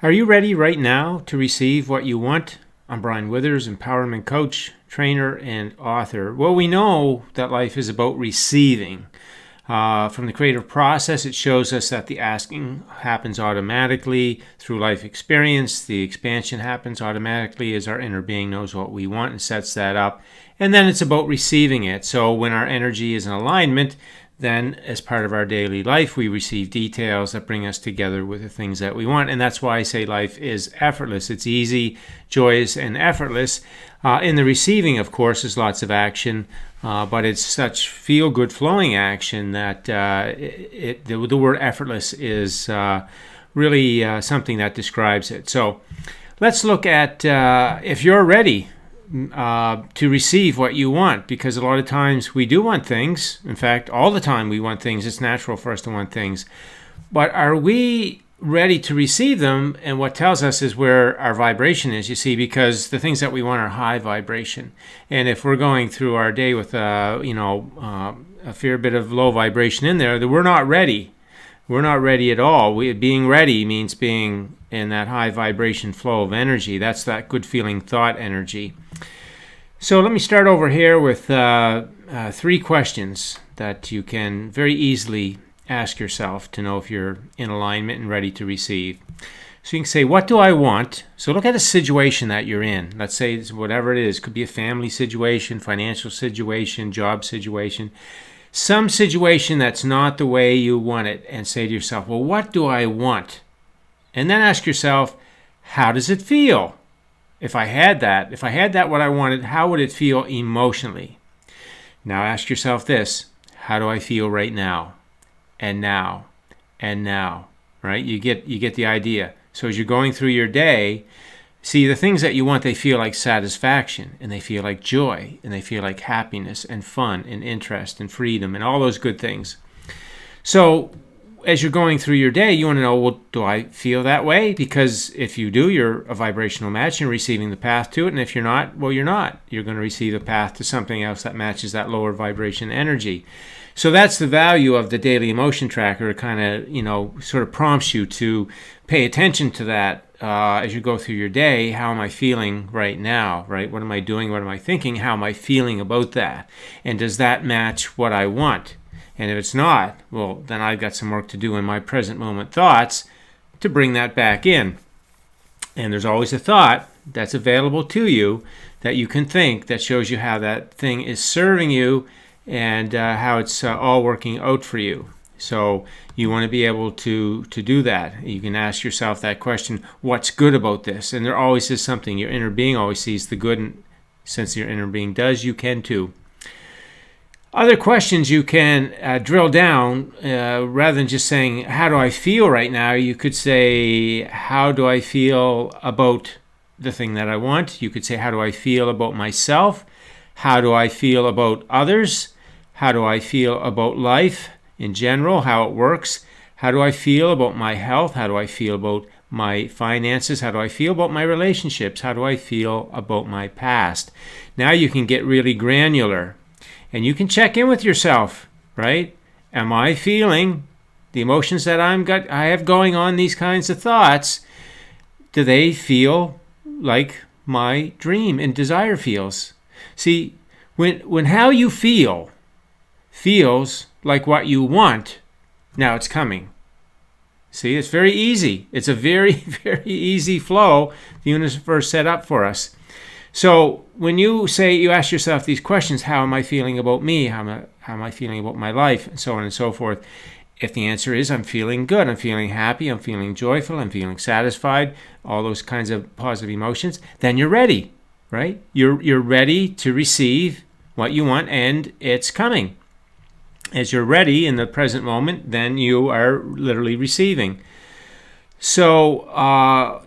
Are you ready right now to receive what you want? I'm Brian Withers, empowerment coach, trainer, and author. Well, we know that life is about receiving. From the creative process, it shows us that the asking happens automatically through life experience. The expansion happens automatically as our inner being knows what we want and sets that up. And then it's about receiving it. So when our energy is in alignment, then as part of our daily life, we receive details that bring us together with the things that we want. And that's why I say life is effortless. It's easy, joyous, and effortless. In the receiving, of course, is lots of action, but it's such feel-good flowing action that the word effortless is really something that describes it. So let's look at if you're ready to receive what you want, because a lot of times we do want things. In fact, all the time we want things. It's natural for us to want things. But are we ready to receive them? And what tells us is where our vibration is, you see, because the things that we want are high vibration. And if we're going through our day with a fair bit of low vibration in there, then we're not ready. We're not ready at all. Being ready means being in that high vibration flow of energy. That's that good feeling thought energy. So let me start over here with 3 questions that you can very easily ask yourself to know if you're in alignment and ready to receive. So you can say, what do I want? So look at a situation that you're in. Let's say it's whatever it is. It could be a family situation, financial situation, job situation. Some situation that's not the way you want it, and say to yourself, well, what do I want? And then ask yourself, how does it feel? If I had that what I wanted, how would it feel emotionally? Now ask yourself this, how do I feel right now? And now, right? You get the idea. So as you're going through your day, see, the things that you want, they feel like satisfaction, and they feel like joy, and they feel like happiness and fun and interest and freedom and all those good things. So as you're going through your day, you want to know, well, do I feel that way? Because if you do, you're a vibrational match and receiving the path to it. And if you're not, well, you're not. You're going to receive the path to something else that matches that lower vibration energy. So that's the value of the daily emotion tracker. It kind of, sort of prompts you to pay attention to that as you go through your day. How am I feeling right now, right? What am I doing? What am I thinking? How am I feeling about that? And does that match what I want? And if it's not, well, then I've got some work to do in my present moment thoughts to bring that back in. And there's always a thought that's available to you that you can think that shows you how that thing is serving you and how it's all working out for you. So you want to be able to do that. You can ask yourself that question, what's good about this? And there always is something. Your inner being always sees the good, and since your inner being does, you can too. Other questions you can drill down, rather than just saying, how do I feel right now? You could say, how do I feel about the thing that I want? You could say, how do I feel about myself? How do I feel about others? How do I feel about life in general, how it works? How do I feel about my health? How do I feel about my finances? How do I feel about my relationships? How do I feel about my past? Now you can get really granular. And you can check in with yourself, right? Am I feeling the emotions that I have going on, these kinds of thoughts? Do they feel like my dream and desire feels? See, when how you feel feels like what you want, now it's coming. See, it's very easy. It's a very, very easy flow the universe set up for us. So when you ask yourself these questions, how am I feeling about me? How am I feeling about my life? And so on and so forth. If the answer is I'm feeling good, I'm feeling happy, I'm feeling joyful, I'm feeling satisfied, all those kinds of positive emotions, then you're ready, right? You're ready to receive what you want, and it's coming. As you're ready in the present moment, then you are literally receiving. So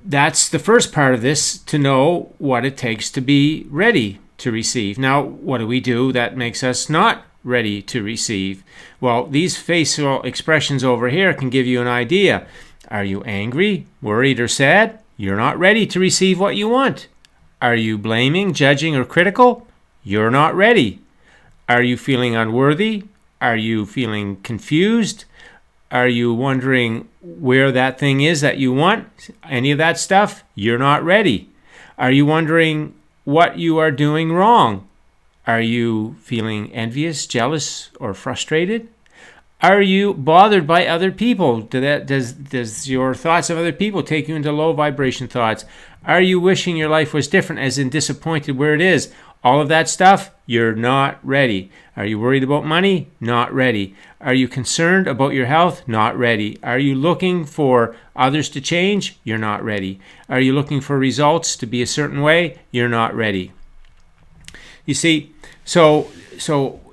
that's the first part of this, to know what it takes to be ready to receive. Now, what do we do that makes us not ready to receive? Well, these facial expressions over here can give you an idea. Are you angry, worried, or sad? You're not ready to receive what you want. Are you blaming, judging, or critical? You're not ready. Are you feeling unworthy? Are you feeling confused? Are you wondering where that thing is that you want? Any of that stuff? You're not ready. Are you wondering what you are doing wrong? Are you feeling envious, jealous, or frustrated? Are you bothered by other people? Does your thoughts of other people take you into low vibration thoughts? Are you wishing your life was different, as in disappointed where it is? All of that stuff, you're not ready. Are you worried about money? Not ready. Are you concerned about your health? Not ready. Are you looking for others to change? You're not ready. Are you looking for results to be a certain way? You're not ready. You see, so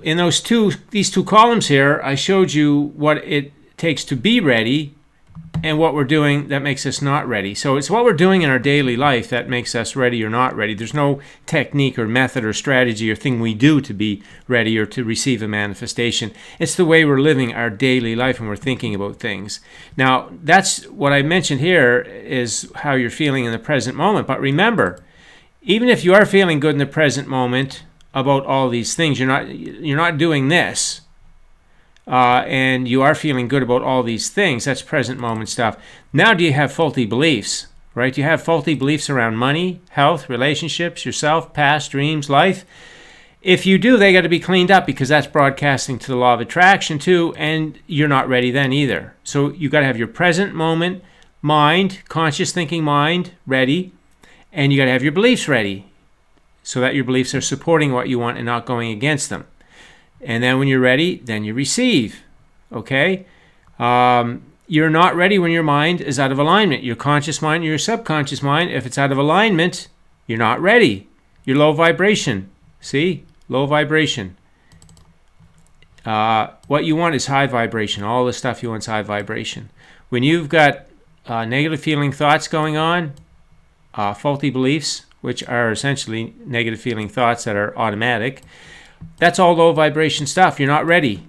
in these two columns here, I showed you what it takes to be ready and what we're doing that makes us not ready. So it's what we're doing in our daily life that makes us ready or not ready. There's no technique or method or strategy or thing we do to be ready or to receive a manifestation. It's the way we're living our daily life and we're thinking about things. Now, that's what I mentioned here is how you're feeling in the present moment. But remember, even if you are feeling good in the present moment about all these things, you're not doing this. And you are feeling good about all these things. That's present moment stuff. Now, do you have faulty beliefs, right? Do you have faulty beliefs around money, health, relationships, yourself, past, dreams, life? If you do, they got to be cleaned up because that's broadcasting to the law of attraction too, and you're not ready then either. So you got to have your present moment mind, conscious thinking mind ready, and you got to have your beliefs ready so that your beliefs are supporting what you want and not going against them. And then when you're ready, then you receive, okay? You're not ready when your mind is out of alignment. Your conscious mind or your subconscious mind, if it's out of alignment, you're not ready. You're low vibration. See? Low vibration. What you want is high vibration. All the stuff you want is high vibration. When you've got negative feeling thoughts going on, faulty beliefs, which are essentially negative feeling thoughts that are automatic, that's all low vibration stuff. You're not ready.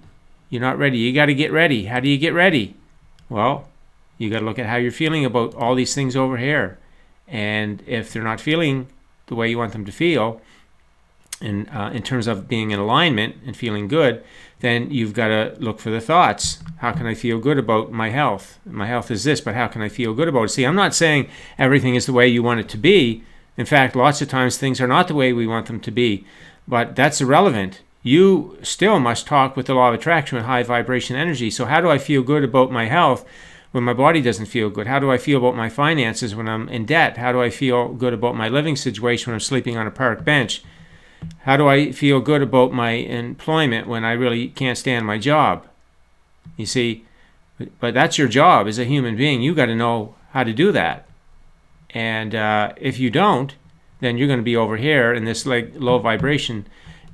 You're not ready. You got to get ready. How do you get ready? Well, you got to look at how you're feeling about all these things over here. And if they're not feeling the way you want them to feel, and in terms of being in alignment and feeling good, then you've got to look for the thoughts. How can I feel good about my health? My health is this, but how can I feel good about it? See, I'm not saying everything is the way you want it to be. In fact, lots of times things are not the way we want them to be. But that's irrelevant. You still must talk with the law of attraction with high vibration energy. So how do I feel good about my health when my body doesn't feel good? How do I feel about my finances when I'm in debt? How do I feel good about my living situation when I'm sleeping on a park bench? How do I feel good about my employment when I really can't stand my job? You see, but that's your job as a human being. You got to know how to do that. And if you don't, then you're going to be over here in this like low vibration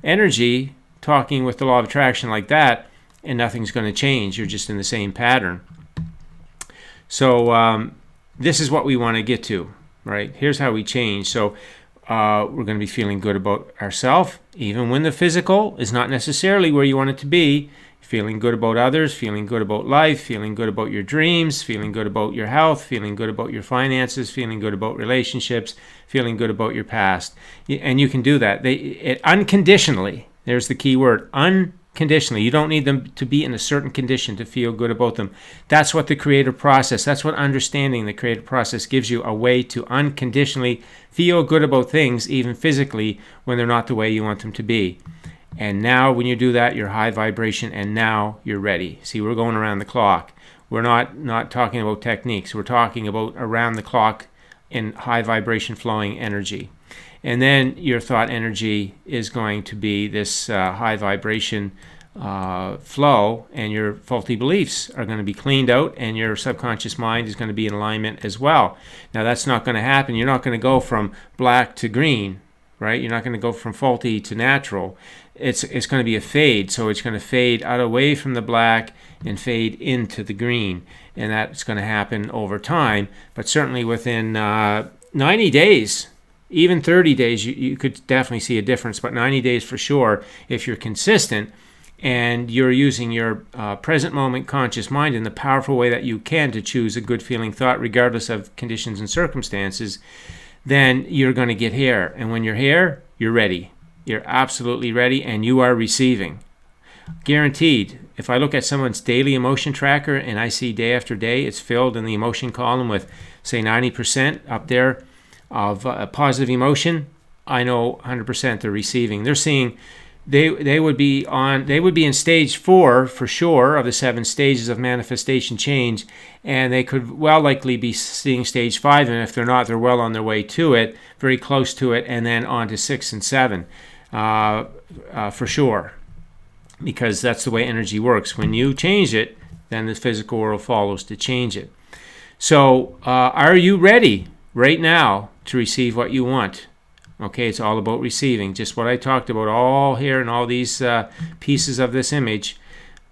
energy talking with the law of attraction like that, and nothing's going to change. You're just in the same pattern. So this is what we want to get to, right? Here's how we change. So we're going to be feeling good about ourselves, even when the physical is not necessarily where you want it to be. Feeling good about others, feeling good about life, feeling good about your dreams, feeling good about your health, feeling good about your finances, feeling good about relationships, feeling good about your past. And you can do that. Unconditionally. There's the key word, unconditionally. You don't need them to be in a certain condition to feel good about them. That's what the creative process, that's what understanding the creative process gives you, a way to unconditionally feel good about things, even physically, when they're not the way you want them to be. And now when you do that, you're high vibration, and now you're ready. See, we're going around the clock. We're not talking about techniques. We're talking about around the clock in high vibration flowing energy. And then your thought energy is going to be this high vibration flow, and your faulty beliefs are going to be cleaned out, and your subconscious mind is going to be in alignment as well. Now, that's not going to happen. You're not going to go from black to green, right? You're not going to go from faulty to natural. It's going to be a fade. So it's going to fade out away from the black and fade into the green. And that's going to happen over time. But certainly within 90 days, even 30 days, you could definitely see a difference. But 90 days for sure, if you're consistent and you're using your present moment conscious mind in the powerful way that you can to choose a good feeling thought regardless of conditions and circumstances, then you're going to get here. And when you're here, you're ready. You're absolutely ready, and you are receiving. Guaranteed. If I look at someone's daily emotion tracker and I see day after day it's filled in the emotion column with, say, 90% up there of positive emotion, I know 100% they're receiving. They're seeing they would be in stage 4 for sure of the 7 stages of manifestation change, and they could well likely be seeing stage 5, and if they're not, they're well on their way to it, very close to it, and then on to 6 and 7 for sure, because that's the way energy works. When you change it, then the physical world follows to change it. So are you ready right now to receive what you want? Okay, it's all about receiving. Just what I talked about all here and all these pieces of this image.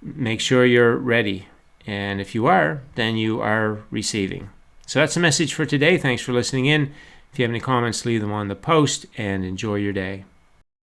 Make sure you're ready. And if you are, then you are receiving. So that's the message for today. Thanks for listening in. If you have any comments, leave them on the post, and enjoy your day.